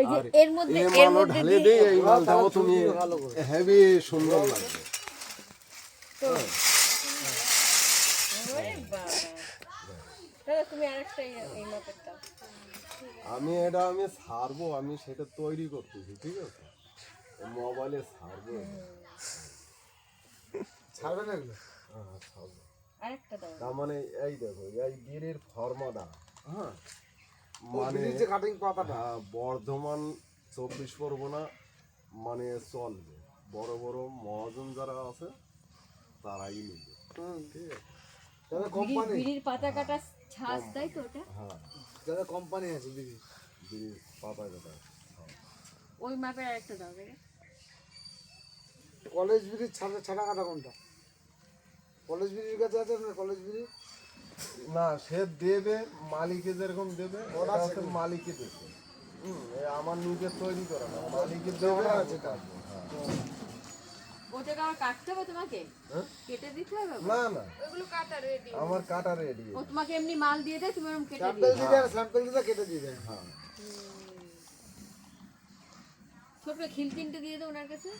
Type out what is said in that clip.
এই যে আর এর মধ্যে এই এর মালও মধ্যে ঢালে দিয়ে দিই, এই মালটাও তুমি হেভি সুন্দর লাগবে। তো ওরে বাবা দাদা তুমি আরেকটা এই মাপের দাও। আমি ছাড়বো, আমি সেটা তৈরি করতেছি, ঠিক আছে? মোবাইলে ছাড়বো। ছাড়বে না এগুলো? হ্যাঁ ছাড়বো। আরেকটা দাও। তার মানে এই দেখো, এই বিড়ির ফর্মাটা, হ্যাঁ মানে মানে যে কাটিং পাতাটা হ্যাঁ, বর্ধমান 24 পরগনা মানে চলবে, বড় বড় মহাজন যারা আছে তারাই নেবে, ঠিক আছে? যাদের কোম্পানি, বিড়ির পাতা কাটা ছাঁচ তাই তো ওটা? হ্যাঁ যাদের কোম্পানি আছে বিড়ি, বিড়ির পাতা কাটা। ওই মাপের আরেকটা দাও দেখে। কলেজ বিড়ির ছানা কাটা কোনটা? কলেজ বিড়ির কাছে আছে না? কলেজ বিড়ি না, সে দেবে মালিকে, যেরকম দেবে ওটা হচ্ছে মালিকে দেবে। আমার নিজের তৈরি করা না, মালিকে দেবে আছে কাটবো। ওটাকে আবার কাটতে হবে তোমাকে? কেটে দিতে হবে? না না, ওগুলো কাটা রেডি। আমার কাটা রেডি। ও তোমাকে এমনি মাল দিয়ে দেয়, তুমি এরকম কেটে স্যাম্পল দিও। দিলে, স্যাম্পল দিলে কেটে দিবে। হ্যাঁ ছোট খিলতিনটা দিয়ে দাও ওনার কাছে।